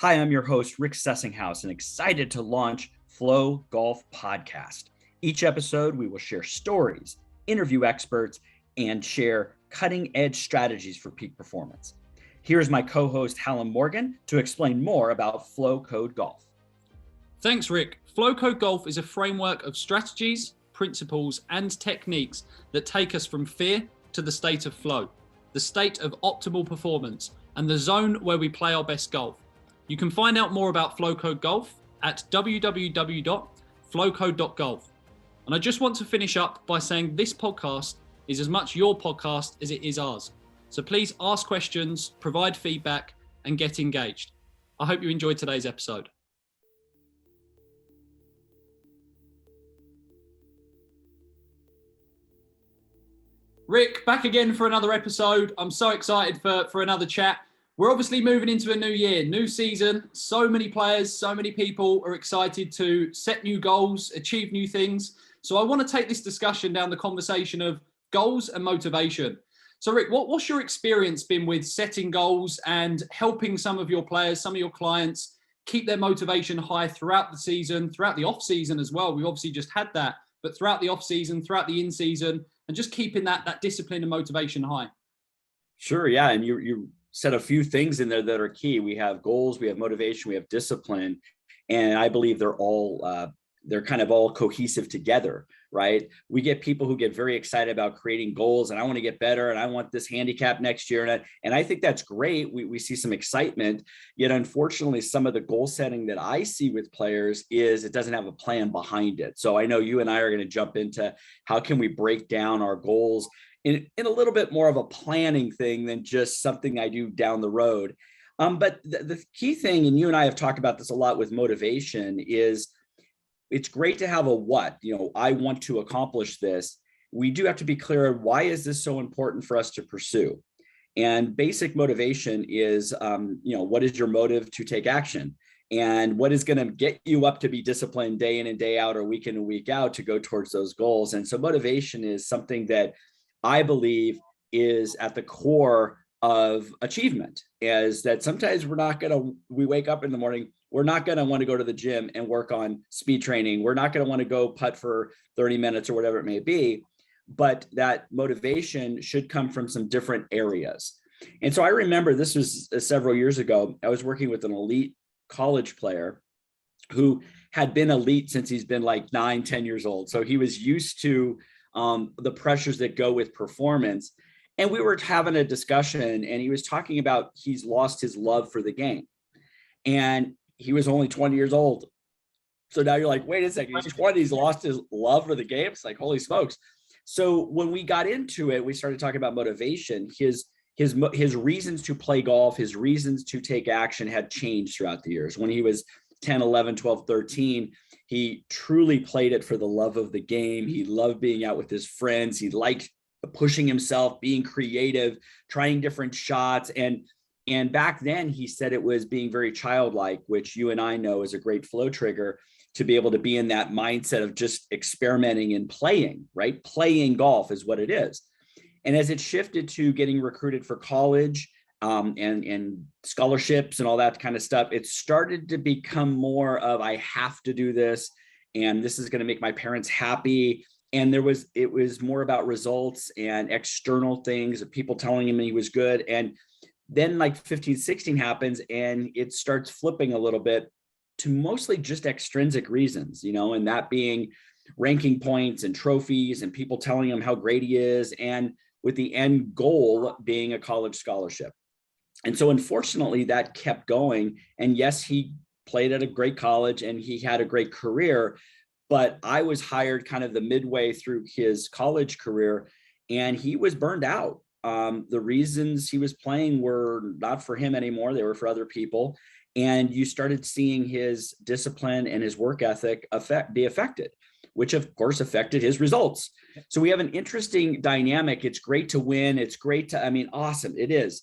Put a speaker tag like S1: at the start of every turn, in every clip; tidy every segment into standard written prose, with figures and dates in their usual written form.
S1: Hi, I'm your host, Rick Sessinghaus, and excited to launch Flow Golf Podcast. Each episode, we will share stories, interview experts, and share cutting-edge strategies for peak performance. Here's my co-host, Hallam Morgan, to explain more about FlowCode Golf.
S2: Thanks, Rick. FlowCode Golf is a framework of strategies, principles, and techniques that take us from fear to the state of flow, the state of optimal performance, and the zone where we play our best golf. You can find out more about FlowCode Golf at www.flowcode.golf. And I just want to finish up by saying this podcast is as much your podcast as it is ours. So please ask questions, provide feedback, and get engaged. I hope you enjoyed today's episode. Rick, back again for another episode. I'm so excited for another chat. We're obviously moving into a new year, new season. So many players, so many people are excited to set new goals, achieve new things. So I want to take this discussion down the conversation of goals and motivation. So Rick, what's your experience been with setting goals and helping some of your players, some of your clients keep their motivation high throughout the season, throughout the off season as well? We've obviously just had that, but throughout the off season, throughout the in season, and just keeping that discipline and motivation high.
S1: Sure, yeah, and you said a few things in there that are key. We have goals, we have motivation, we have discipline, and I believe they're kind of all cohesive together, right? We get people who get very excited about creating goals, and I want to get better, and I want this handicap next year, and I think that's great. We see some excitement, yet unfortunately, some of the goal setting that I see with players is it doesn't have a plan behind it. So I know you and I are going to jump into how can we break down our goals in a little bit more of a planning thing than just something I do down the road. But the key thing, and you and I have talked about this a lot with motivation, is it's great to have a what, I want to accomplish this. We do have to be clear, why is this so important for us to pursue? And basic motivation is, what is your motive to take action? And what is going to get you up to be disciplined day in and day out or week in and week out to go towards those goals? And so motivation is something that I believe is at the core of achievement, is that sometimes we wake up in the morning, we're not going to want to go to the gym and work on speed training. We're not going to want to go putt for 30 minutes or whatever it may be, but that motivation should come from some different areas. And so I remember this was several years ago, I was working with an elite college player who had been elite since he's been like 9-10 years old. So he was used to the pressures that go with performance. And we were having a discussion, and he was talking about he's lost his love for the game. And he was only 20 years old. So now you're like, wait a second, he's 20, he's lost his love for the game. It's like, holy smokes. So when we got into it, we started talking about motivation. His reasons to play golf, his reasons to take action had changed throughout the years. When he was 10, 11, 12, 13, he truly played it for the love of the game. He loved being out with his friends. He liked pushing himself, being creative, trying different shots. And back then he said it was being very childlike, which you and I know is a great flow trigger to be able to be in that mindset of just experimenting and playing, right? Playing golf is what it is. And as it shifted to getting recruited for college, and scholarships and all that kind of stuff, it started to become more of, I have to do this, and this is going to make my parents happy. And it was more about results and external things of people telling him he was good. And then like 15, 16 happens, and it starts flipping a little bit to mostly just extrinsic reasons, and that being ranking points and trophies and people telling him how great he is, and with the end goal being a college scholarship. And so unfortunately that kept going. And yes, he played at a great college and he had a great career, but I was hired kind of the midway through his college career, and he was burned out. The reasons he was playing were not for him anymore. They were for other people. And you started seeing his discipline and his work ethic be affected, which of course affected his results. So we have an interesting dynamic. It's great to win. It's great awesome. It is.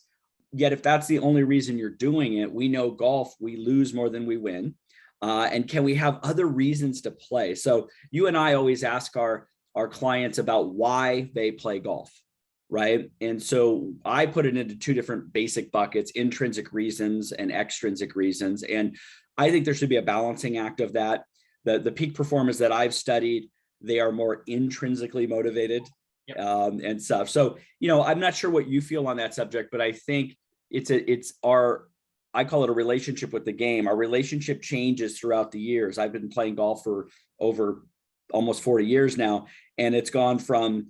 S1: Yet if that's the only reason you're doing it, we know golf, we lose more than we win. And can we have other reasons to play? So you and I always ask our clients about why they play golf, right? And so I put it into two different basic buckets: intrinsic reasons and extrinsic reasons. And I think there should be a balancing act of that. The peak performers that I've studied, they are more intrinsically motivated. Yep. And stuff. So, I'm not sure what you feel on that subject, but I think I call it a relationship with the game. Our relationship changes throughout the years. I've been playing golf for over almost 40 years now, and it's gone from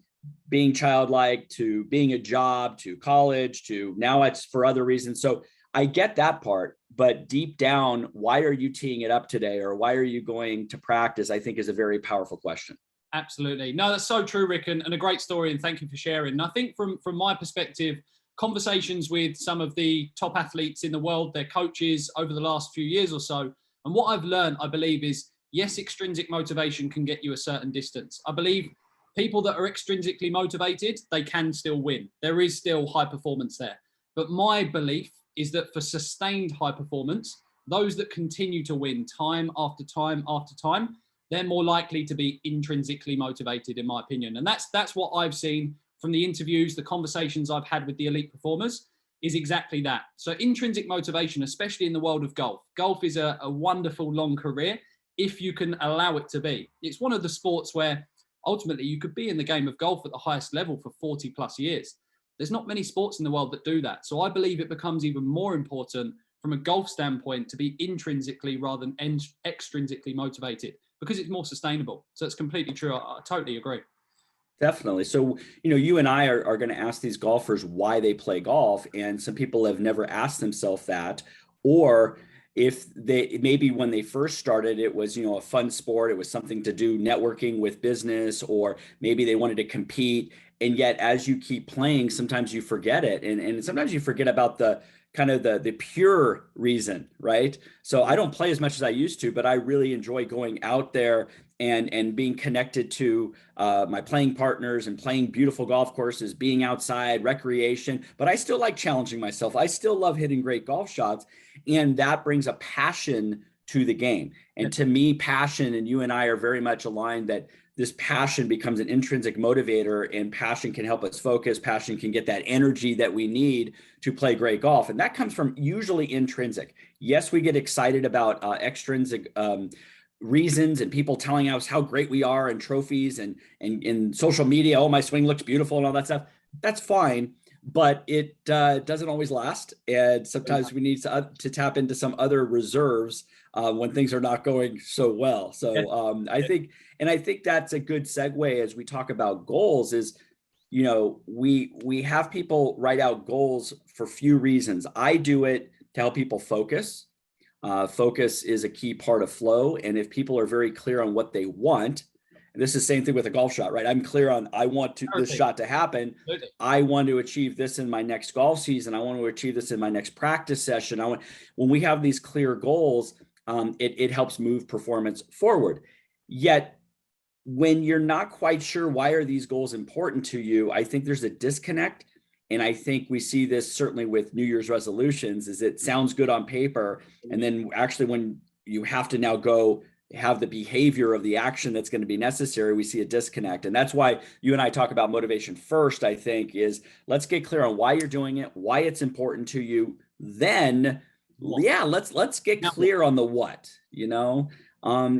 S1: being childlike to being a job to college to now it's for other reasons. So I get that part, but deep down, why are you teeing it up today, or why are you going to practice? I think is a very powerful question.
S2: Absolutely. No, that's so true, Rick, and a great story. And thank you for sharing. And I think from my perspective, conversations with some of the top athletes in the world, their coaches over the last few years or so. And what I've learned, I believe, is yes, extrinsic motivation can get you a certain distance. I believe people that are extrinsically motivated, they can still win. There is still high performance there. But my belief is that for sustained high performance, those that continue to win time after time after time, they're more likely to be intrinsically motivated, in my opinion. And that's what I've seen from the interviews, the conversations I've had with the elite performers, is exactly that. So intrinsic motivation, especially in the world of golf. Golf is a wonderful long career if you can allow it to be. It's one of the sports where ultimately you could be in the game of golf at the highest level for 40 plus years. There's not many sports in the world that do that. So I believe it becomes even more important from a golf standpoint to be intrinsically rather than extrinsically motivated, because it's more sustainable. So it's completely true. I totally agree.
S1: Definitely. So, you and I are going to ask these golfers why they play golf. And some people have never asked themselves that, or if they, maybe when they first started, it was, a fun sport. It was something to do networking with business, or maybe they wanted to compete. And yet, as you keep playing, sometimes you forget it. And sometimes you forget about the kind of the pure reason, right? So I don't play as much as I used to, but I really enjoy going out there and being connected to my playing partners and playing beautiful golf courses, being outside, recreation. But I still like challenging myself. I still love hitting great golf shots. And that brings a passion to the game. And to me, passion, and you and I are very much aligned that this passion becomes an intrinsic motivator, and passion can help us focus. Passion can get that energy that we need to play great golf. And that comes from usually intrinsic. Yes, we get excited about extrinsic reasons and people telling us how great we are, and trophies and in social media. Oh, my swing looks beautiful and all that stuff. That's fine, but it doesn't always last. And sometimes we need to tap into some other reserves when things are not going so well. So I think that's a good segue as we talk about goals is, we have people write out goals for few reasons. I do it to help people focus. Focus is a key part of flow. And if people are very clear on what they want, and this is the same thing with a golf shot, right? I'm clear on, I want this shot to happen. I want to achieve this in my next golf season. I want to achieve this in my next practice session. When we have these clear goals, it helps move performance forward. Yet when you're not quite sure why are these goals important to you, I think there's a disconnect. And I think we see this certainly with New Year's resolutions, is it sounds good on paper. And then actually when you have to now go have the behavior of the action that's going to be necessary, we see a disconnect. And that's why you and I talk about motivation first, I think, is let's get clear on why you're doing it, why it's important to you. Then, let's get clear on the what,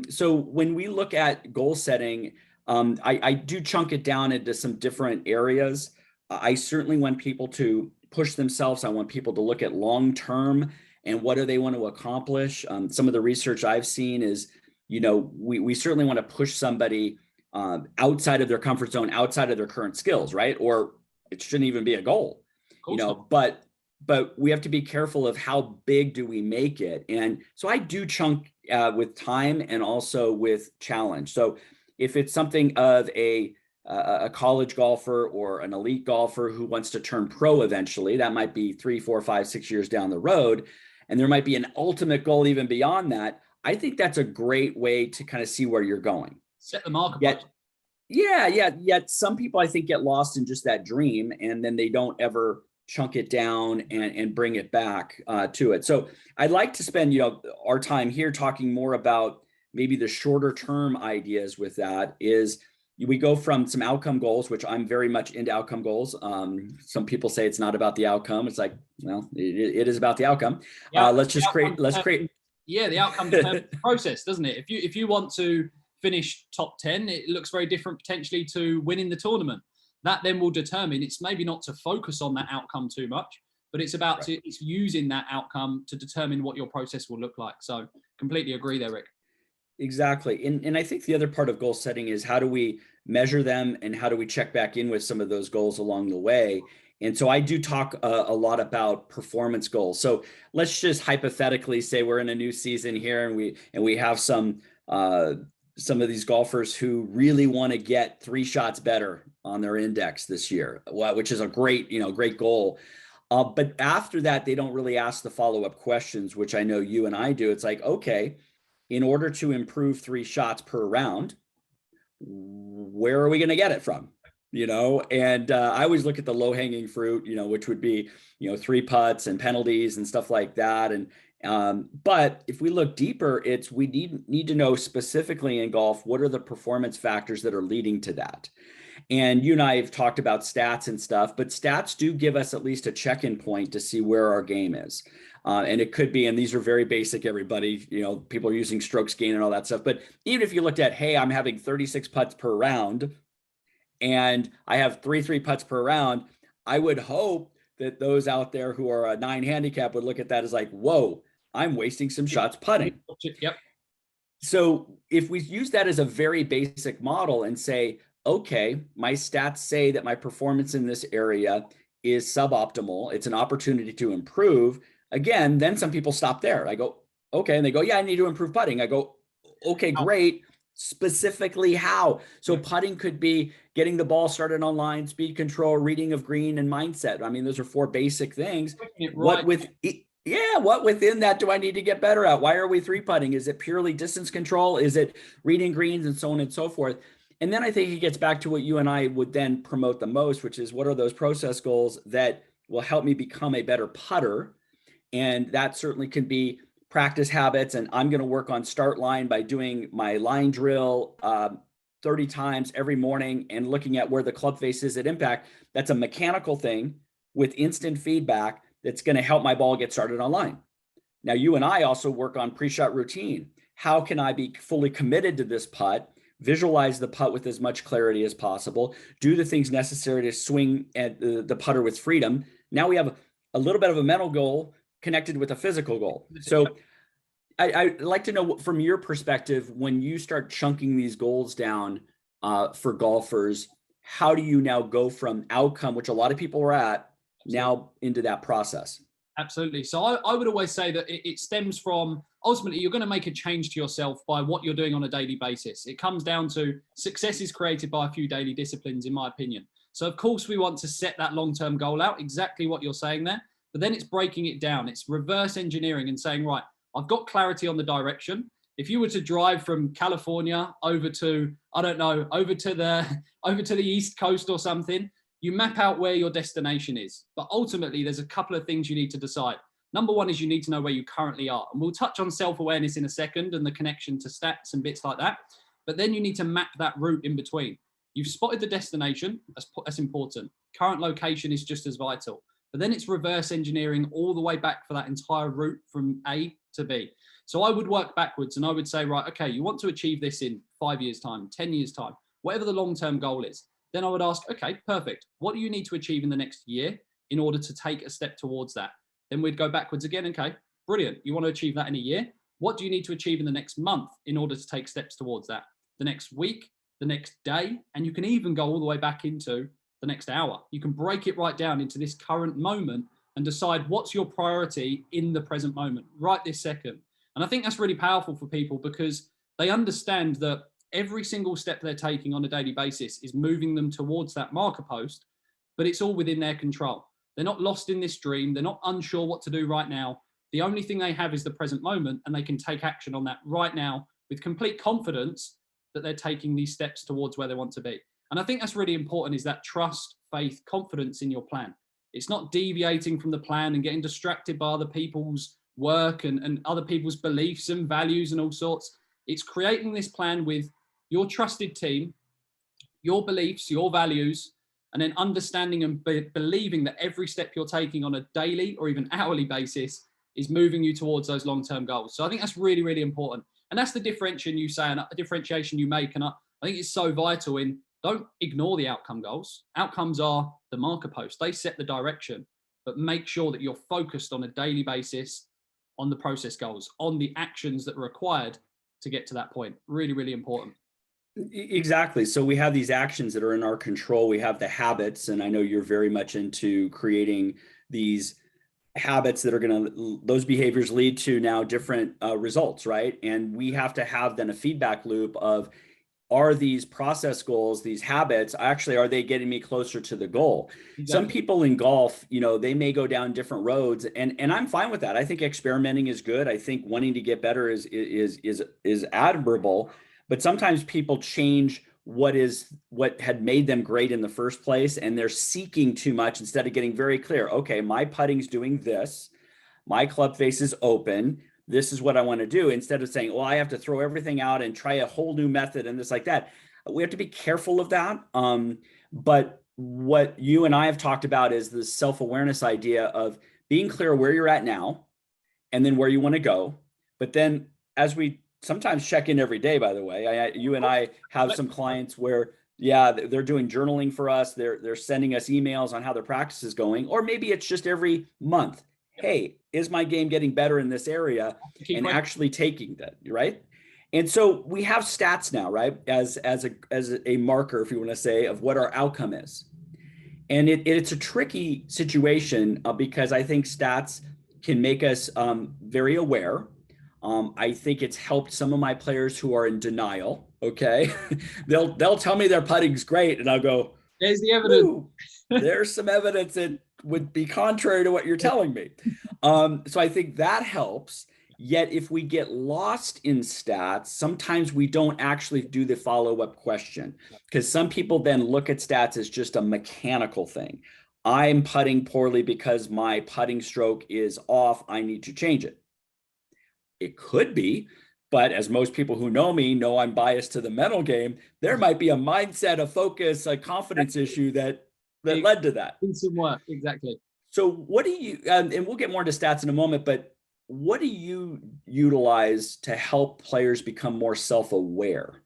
S1: So when we look at goal setting, I do chunk it down into some different areas. I certainly want people to push themselves. I want people to look at long-term and what do they want to accomplish. Some of the research I've seen is, we certainly want to push somebody outside of their comfort zone, outside of their current skills, right? Or it shouldn't even be a goal, but we have to be careful of how big do we make it. And so I do chunk with time and also with challenge. So if it's something of a college golfer or an elite golfer who wants to turn pro eventually, that might be 3, 4, 5, 6 years down the road. And there might be an ultimate goal even beyond that. I think that's a great way to kind of see where you're going.
S2: Set the marker.
S1: Yet some people I think get lost in just that dream, and then they don't ever chunk it down and bring it back to it. So I'd like to spend, our time here talking more about maybe the shorter term ideas with that is, we go from some outcome goals, which I'm very much into outcome goals. Some people say it's not about the outcome. It's like, well, it is about the outcome.
S2: Yeah,
S1: Let's create.
S2: Yeah, the outcome determines the process, doesn't it? If you want to finish top 10, it looks very different potentially to winning the tournament. That then will determine, it's maybe not to focus on that outcome too much, but it's about it's using that outcome to determine what your process will look like. So completely agree there, Rick.
S1: Exactly. And I think the other part of goal setting is how do we measure them and how do we check back in with some of those goals along the way? And so I do talk a lot about performance goals. So let's just hypothetically say we're in a new season here and we have some of these golfers who really want to get 3 shots better on their index this year, which is a great goal. But after that, they don't really ask the follow-up questions, which I know you and I do. It's like, okay, in order to improve 3 shots per round, where are we going to get it from? And I always look at the low hanging fruit, which would be, 3 putts and penalties and stuff like that. And but if we look deeper, we need to know specifically in golf, what are the performance factors that are leading to that? And you and I have talked about stats and stuff, but stats do give us at least a check-in point to see where our game is. And it could be, and these are very basic, everybody, people are using strokes gain and all that stuff. But even if you looked at, hey, I'm having 36 putts per round and I have 3 putts per round, I would hope that those out there who are a 9 handicap would look at that as like, whoa, I'm wasting some shots putting.
S2: Yep.
S1: So if we use that as a very basic model and say, okay, my stats say that my performance in this area is suboptimal, it's an opportunity to improve. Again, then some people stop there. I go, okay. And they go, yeah, I need to improve putting. I go, okay, great. Specifically how? So putting could be getting the ball started on line, speed control, reading of green, and mindset. I mean, those are 4 basic things. What within that do I need to get better at? Why are we 3-putting? Is it purely distance control? Is it reading greens and so on and so forth? And then I think it gets back to what you and I would then promote the most, which is what are those process goals that will help me become a better putter? And that certainly can be practice habits. And I'm going to work on start line by doing my line drill 30 times every morning and looking at where the club face is at impact. That's a mechanical thing with instant feedback that's going to help my ball get started on line. Now, you and I also work on pre-shot routine. How can I be fully committed to this putt? Visualize the putt with as much clarity as possible, do the things necessary to swing at the putter with freedom. Now we have a little bit of a mental goal connected with a physical goal. So I'd like to know from your perspective, when you start chunking these goals down for golfers, how do you now go from outcome, which a lot of people are at, now into that process?
S2: Absolutely. So I would always say that it stems from, ultimately, you're going to make a change to yourself by what you're doing on a daily basis. It comes down to success is created by a few daily disciplines, in my opinion. So, of course, we want to set that long-term goal out, exactly what you're saying there. But then it's breaking it down. It's reverse engineering and saying, right, I've got clarity on the direction. If you were to drive from California over to, I don't know, over to the East Coast or something, you map out where your destination is. But ultimately, there's a couple of things you need to decide. Number one is you need to know where you currently are. And we'll touch on self-awareness in a second and the connection to stats and bits like that. But then you need to map that route in between. You've spotted the destination. That's important. Current location is just as vital. But then it's reverse engineering all the way back for that entire route from A to B. So I would work backwards and I would say, right, okay, you want to achieve this in 5 years' time, 10 years' time, whatever the long-term goal is. Then I would ask, okay, perfect. What do you need to achieve in the next year in order to take a step towards that? Then we'd go backwards again. Okay, brilliant. You want to achieve that in a year? What do you need to achieve in the next month in order to take steps towards that? The next week, the next day, and you can even go all the way back into the next hour. You can break it right down into this current moment and decide what's your priority in the present moment, right this second. And I think that's really powerful for people because they understand that every single step they're taking on a daily basis is moving them towards that marker post, but it's all within their control. They're not lost in this dream. They're not unsure what to do right now. The only thing they have is the present moment, and they can take action on that right now with complete confidence that they're taking these steps towards where they want to be. And I think that's really important, is that trust, faith, confidence in your plan. It's not deviating from the plan and getting distracted by other people's work and other people's beliefs and values and all sorts. It's creating this plan with your trusted team, your beliefs, your values, and then understanding and believing that every step you're taking on a daily or even hourly basis is moving you towards those long-term goals. So I think that's really, really important. And that's the differentiation you say and a differentiation you make. And I think it's so vital in don't ignore the outcome goals. Outcomes are the marker post. They set the direction, but make sure that you're focused on a daily basis on the process goals, on the actions that are required to get to that point. Really, really important.
S1: Exactly. So we have these actions that are in our control. We have the habits, and I know you're very much into creating these habits that are going to, those behaviors lead to now different results, right? And we have to have then a feedback loop of, are these process goals, these habits, actually, are they getting me closer to the goal? Exactly. Some people in golf, they may go down different roads, and I'm fine with that. I think experimenting is good. I think wanting to get better is admirable, but sometimes people change what had made them great in the first place, and they're seeking too much instead of getting very clear. Okay, my putting's doing this, my club face is open, this is what I want to do, instead of saying, well, I have to throw everything out and try a whole new method and this like that. We have to be careful of that. But what you and I have talked about is the self-awareness idea of being clear where you're at now and then where you want to go. But then as we sometimes check in every day, by the way, you and I have some clients where, yeah, they're doing journaling for us. They're sending us emails on how their practice is going, or maybe it's just every month. Hey, is my game getting better in this area? And actually taking that, right? And so we have stats now, right? As a marker, if you want to say, of what our outcome is. And it's a tricky situation because I think stats can make us very aware. I think it's helped some of my players who are in denial. Okay. They'll tell me their putting's great. And I'll go,
S2: there's the evidence.
S1: There's some evidence that would be contrary to what you're telling me. So I think that helps. Yet if we get lost in stats, sometimes we don't actually do the follow-up question, because some people then look at stats as just a mechanical thing. I'm putting poorly because my putting stroke is off. I need to change it. It could be, but as most people who know me know, I'm biased to the mental game. There might be a mindset, a focus, a confidence issue that led to that.
S2: In some work, exactly.
S1: So what do you, and we'll get more into stats in a moment, but what do you utilize to help players become more self-aware?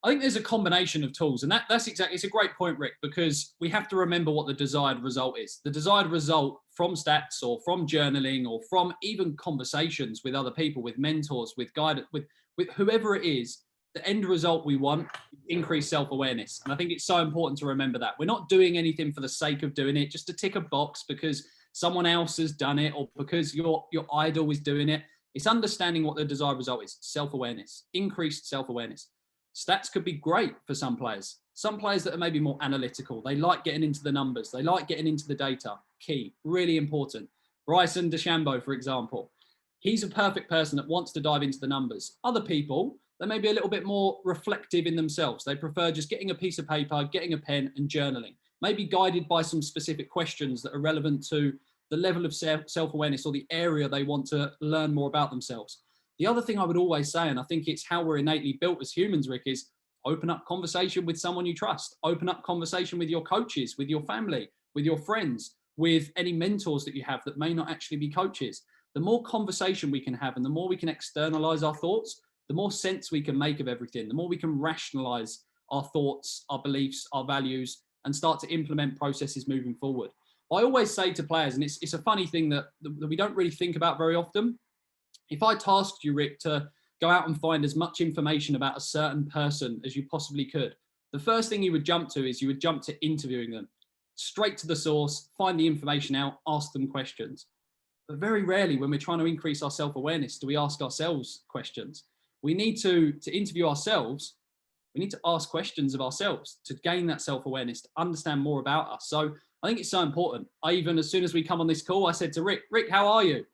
S2: I think there's a combination of tools, and that's exactly, it's a great point, Rick, because we have to remember what the desired result is. The desired result from stats or from journaling or from even conversations with other people, with mentors, with guidance, with whoever it is, the end result we want is increased self-awareness. And I think it's so important to remember that. We're not doing anything for the sake of doing it, just to tick a box because someone else has done it or because your idol is doing it. It's understanding what the desired result is, self-awareness, increased self-awareness. Stats could be great for some players. Some players that are maybe more analytical. They like getting into the numbers. They like getting into the data. Key, really important. Bryson DeChambeau, for example, he's a perfect person that wants to dive into the numbers. Other people, they may be a little bit more reflective in themselves. They prefer just getting a piece of paper, getting a pen and journaling, maybe guided by some specific questions that are relevant to the level of self-awareness or the area they want to learn more about themselves. The other thing I would always say, and I think it's how we're innately built as humans, Rick, is open up conversation with someone you trust. Open up conversation with your coaches, with your family, with your friends, with any mentors that you have that may not actually be coaches. The more conversation we can have and the more we can externalize our thoughts, the more sense we can make of everything, the more we can rationalize our thoughts, our beliefs, our values, and start to implement processes moving forward. I always say to players, and it's a funny thing that we don't really think about very often. If I tasked you, Rick, to go out and find as much information about a certain person as you possibly could, the first thing you would jump to is you would jump to interviewing them, straight to the source, find the information out, ask them questions. But very rarely when we're trying to increase our self-awareness, do we ask ourselves questions. We need to interview ourselves. We need to ask questions of ourselves to gain that self-awareness, to understand more about us. So I think it's so important. As soon as we come on this call, I said to Rick, how are you?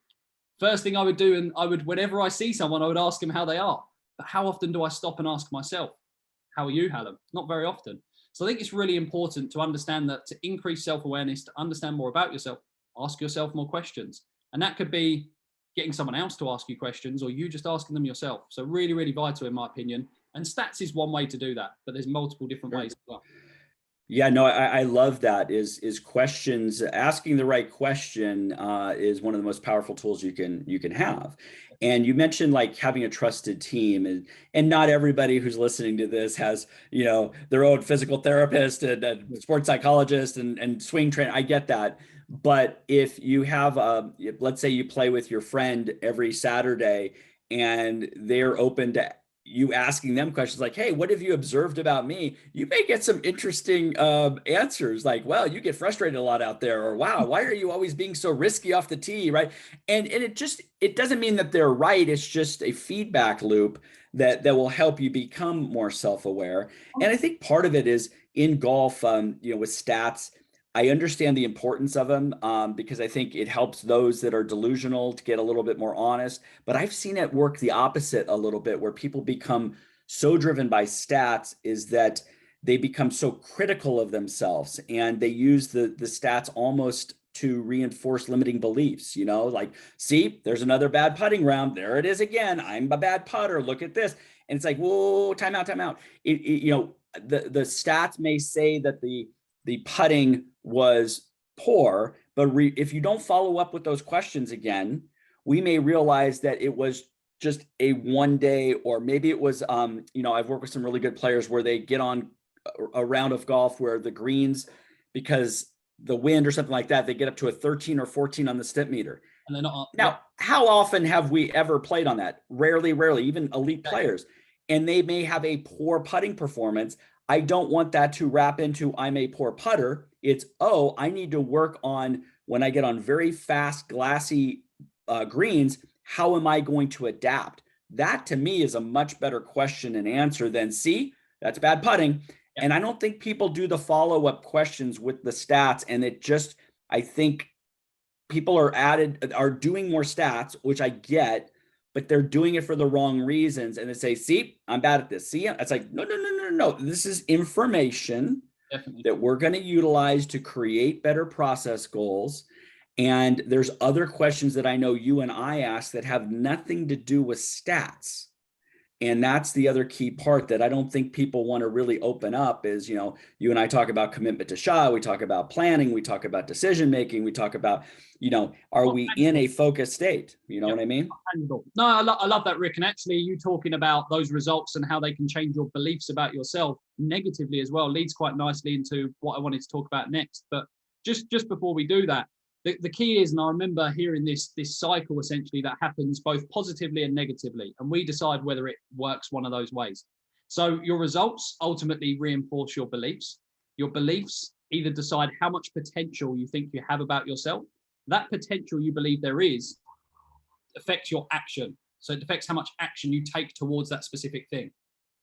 S2: First thing I would do, and whenever I see someone, I would ask them how they are. But how often do I stop and ask myself, how are you, Hallam? Not very often. So I think it's really important to understand that to increase self-awareness, to understand more about yourself, ask yourself more questions. And that could be getting someone else to ask you questions or you just asking them yourself. So really, really vital in my opinion. And stats is one way to do that, but there's multiple different ways as well.
S1: Yeah, no, I love that. Is questions, asking the right question is one of the most powerful tools you can have. And you mentioned like having a trusted team, and not everybody who's listening to this has, their own physical therapist and sports psychologist and swing trainer. I get that. But if you have let's say you play with your friend every Saturday and they're open to you asking them questions like, hey, what have you observed about me? You may get some interesting answers like, well, you get frustrated a lot out there, or wow, why are you always being so risky off the tee, right? And it doesn't mean that they're right. It's just a feedback loop that will help you become more self-aware. And I think part of it is in golf, with stats, I understand the importance of them because I think it helps those that are delusional to get a little bit more honest. But I've seen it work the opposite a little bit, where people become so driven by stats is that they become so critical of themselves, and they use the stats almost to reinforce limiting beliefs, like, see, there's another bad putting round. There it is again. I'm a bad putter. Look at this. And it's like, whoa, time out. The stats may say that the putting was poor, but if you don't follow up with those questions again, we may realize that it was just a one day, or maybe it was, I've worked with some really good players where they get on a round of golf where the greens, because the wind or something like that, they get up to a 13 or 14 on the Stimpmeter.
S2: And they're not.
S1: Now, how often have we ever played on that? Rarely, even elite players. And they may have a poor putting performance. I don't want that to wrap into I'm a poor putter. It's, I need to work on when I get on very fast, glassy greens, how am I going to adapt? That to me is a much better question and answer than, see, that's bad putting. Yeah. And I don't think people do the follow-up questions with the stats. And I think people are doing more stats, which I get, but they're doing it for the wrong reasons. And they say, see, I'm bad at this. See, it's like, no. This is information that we're going to utilize to create better process goals. And there's other questions that I know you and I ask that have nothing to do with stats. And that's the other key part that I don't think people want to really open up is, you and I talk about commitment to shot. We talk about planning. We talk about decision-making. We talk about, are we in a focused state? You know what I mean?
S2: No, I love that, Rick. And actually you talking about those results and how they can change your beliefs about yourself negatively as well leads quite nicely into what I wanted to talk about next. But just before we do that, the key is, and I remember hearing this cycle essentially that happens both positively and negatively, and we decide whether it works one of those ways. So your results ultimately reinforce your beliefs. Your beliefs either decide how much potential you think you have about yourself. That potential you believe there is affects your action. So it affects how much action you take towards that specific thing.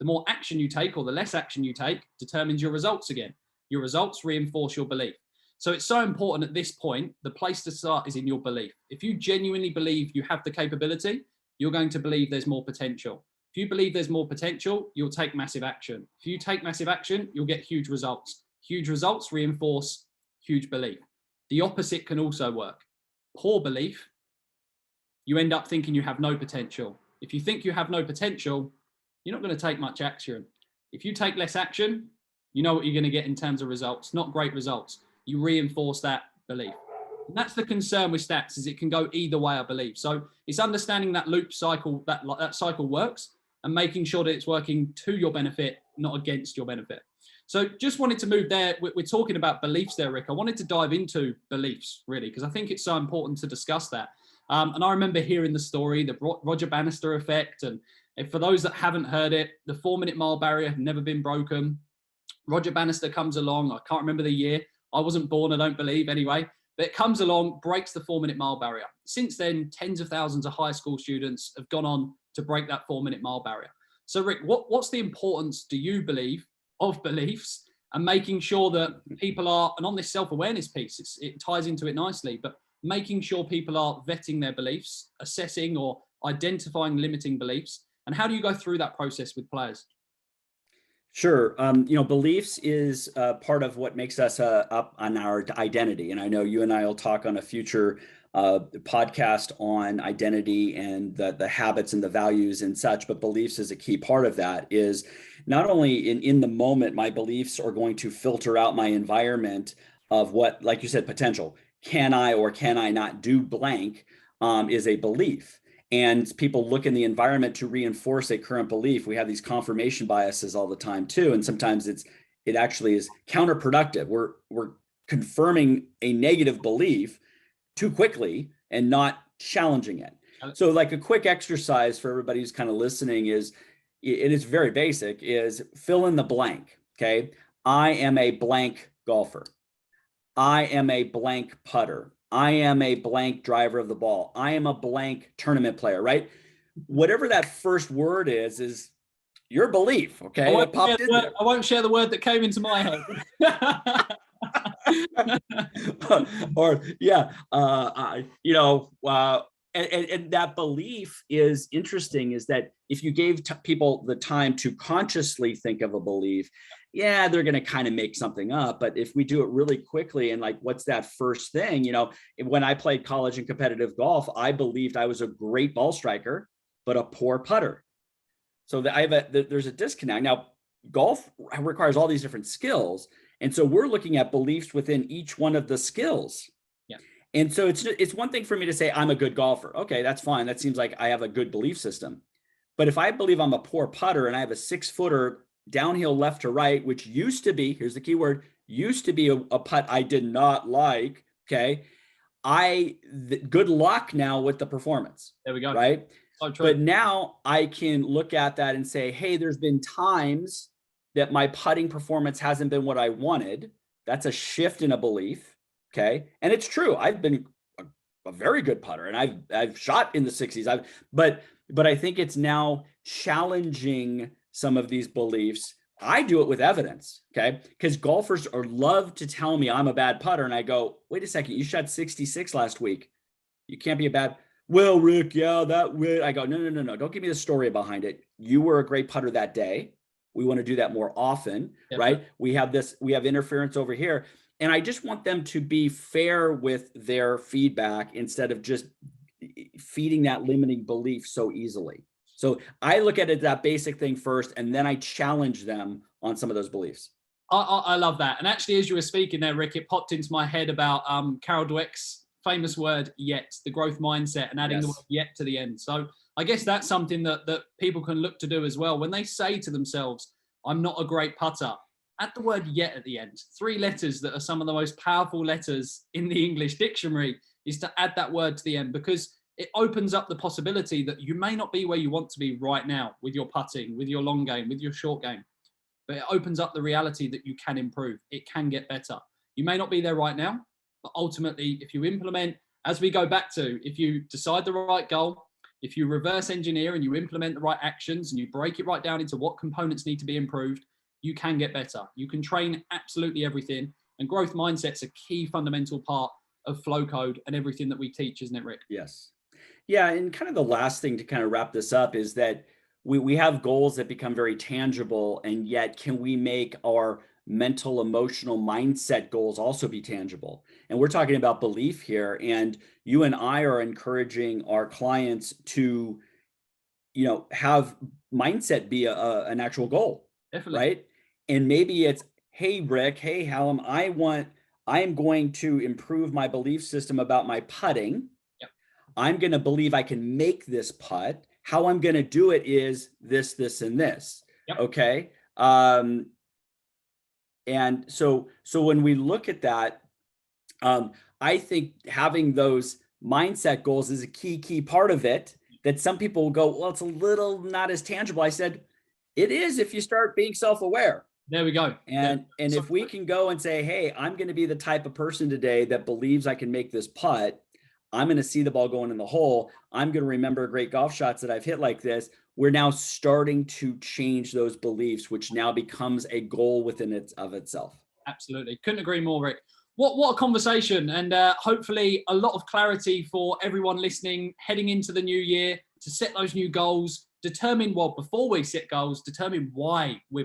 S2: The more action you take or the less action you take determines your results again. Your results reinforce your belief. So it's so important at this point, the place to start is in your belief. If you genuinely believe you have the capability, you're going to believe there's more potential. If you believe there's more potential, you'll take massive action. If you take massive action, you'll get huge results. Huge results reinforce huge belief. The opposite can also work. Poor belief, you end up thinking you have no potential. If you think you have no potential, you're not going to take much action. If you take less action, you know what you're going to get in terms of results, not great results. You reinforce that belief. And that's the concern with stats, is it can go either way, I believe. So it's understanding that loop cycle, that cycle works, and making sure that it's working to your benefit, not against your benefit. So just wanted to move there. We're talking about beliefs there, Rick. I wanted to dive into beliefs, really, because I think it's so important to discuss that. And I remember hearing the story, the Roger Bannister effect. And for those that haven't heard it, the 4-minute mile barrier had never been broken. Roger Bannister comes along. I can't remember the year. I wasn't born, I don't believe, anyway. But it comes along, breaks the 4-minute mile barrier. Since then, tens of thousands of high school students have gone on to break that 4-minute mile barrier. So, Rick, what's the importance, do you believe, of beliefs and making sure that people are, and on this self-awareness piece, it ties into it nicely, but making sure people are vetting their beliefs, assessing or identifying limiting beliefs, and how do you go through that process with players?
S1: Sure. Beliefs is part of what makes us up on our identity. And I know you and I will talk on a future podcast on identity and the habits and the values and such, but beliefs is a key part of that. Is not only in the moment, my beliefs are going to filter out my environment of what, like you said, potential. Can I or can I not do blank is a belief. And people look in the environment to reinforce a current belief. We have these confirmation biases all the time too. And sometimes it actually is counterproductive. We're confirming a negative belief too quickly and not challenging it. So like a quick exercise for everybody who's kind of listening is, it is very basic, is fill in the blank. Okay. I am a blank golfer. I am a blank putter. I am a blank driver of the ball. I am a blank tournament player, right? Whatever that first word is your belief. Okay.
S2: I won't share the word that came into my head.
S1: Or yeah, and that belief is interesting, is that if you gave people the time to consciously think of a belief, yeah, they're going to kind of make something up. But if we do it really quickly and like, what's that first thing? When I played college and competitive golf, I believed I was a great ball striker, but a poor putter. So there's a disconnect. Now, golf requires all these different skills. And so we're looking at beliefs within each one of the skills.
S2: Yeah.
S1: And so it's one thing for me to say I'm a good golfer. Okay, that's fine. That seems like I have a good belief system. But if I believe I'm a poor putter and I have a 6-footer downhill left to right, which used to be, here's the key word, used to be a putt I did not like. Okay. Good luck now with the performance.
S2: There we go.
S1: Right.
S2: So true.
S1: But now I can look at that and say, hey, there's been times that my putting performance hasn't been what I wanted. That's a shift in a belief. Okay. And it's true. I've been a very good putter and I've shot in the 60s. But I think it's now challenging some of these beliefs. I do it with evidence. Okay. Because golfers love to tell me I'm a bad putter. And I go, wait a second, you shot 66 last week. You can't be a bad. Well, Rick, yeah, I go, no. Don't give me the story behind it. You were a great putter that day. We want to do that more often, right? We have interference over here. And I just want them to be fair with their feedback instead of just feeding that limiting belief so easily. So I look at it, that basic thing first, and then I challenge them on some of those beliefs.
S2: I love that. And actually, as you were speaking there, Rick, it popped into my head about Carol Dweck's famous word, yet, the growth mindset, and adding the word yet to the end. So I guess that's something that people can look to do as well. When they say to themselves, I'm not a great putter, add the word yet at the end. 3 letters that are some of the most powerful letters in the English dictionary is to add that word to the end, because it opens up the possibility that you may not be where you want to be right now with your putting, with your long game, with your short game. But it opens up the reality that you can improve. It can get better. You may not be there right now, but ultimately, if you implement, as we go back to, if you decide the right goal, if you reverse engineer and you implement the right actions and you break it right down into what components need to be improved, you can get better. You can train absolutely everything. And growth mindset's a key fundamental part of FlowCode and everything that we teach, isn't it, Rick?
S1: Yes. Yeah. And kind of the last thing to kind of wrap this up is that we have goals that become very tangible, and yet can we make our mental, emotional mindset goals also be tangible? And we're talking about belief here, and you and I are encouraging our clients to, have mindset be an actual goal.
S2: Definitely.
S1: Right. And maybe it's, hey, Rick, hey, Hallam, I am going to improve my belief system about my putting.
S2: Yep.
S1: I'm going to believe I can make this putt. How I'm going to do it is this, and this.
S2: Yep.
S1: Okay. And so when we look at that, I think having those mindset goals is a key part of it, that some people will go, well, it's a little not as tangible. I said, it is if you start being self-aware.
S2: There we go.
S1: And if we can go and say, hey, I'm going to be the type of person today that believes I can make this putt. I'm going to see the ball going in the hole. I'm going to remember great golf shots that I've hit like this. We're now starting to change those beliefs, which now becomes a goal within itself.
S2: Absolutely. Couldn't agree more, Rick. What a conversation, and hopefully a lot of clarity for everyone listening heading into the new year to set those new goals. Determine before we set goals, determine why we're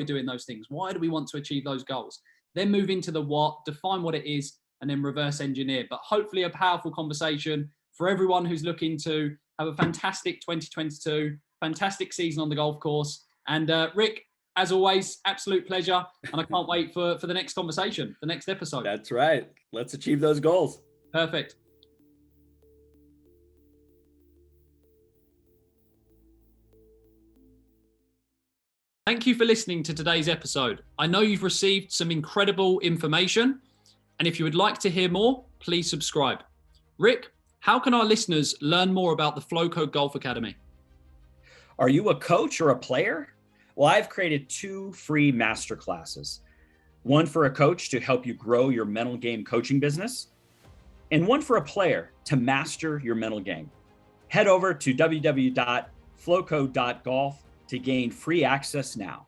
S2: doing those things. Why do we want to achieve those goals? Then move into the what, define what it is, and then reverse engineer. But hopefully a powerful conversation for everyone who's looking to have a fantastic 2022, fantastic season on the golf course. And Rick, as always, absolute pleasure. And I can't wait for the next conversation, the next episode.
S1: That's right. Let's achieve those goals.
S2: Perfect. Thank you for listening to today's episode. I know you've received some incredible information. And if you would like to hear more, please subscribe. Rick, how can our listeners learn more about the FlowCode Golf Academy?
S1: Are you a coach or a player? Well, I've created 2 free masterclasses. One for a coach to help you grow your mental game coaching business, and one for a player to master your mental game. Head over to www.flowcode.golf to gain free access now.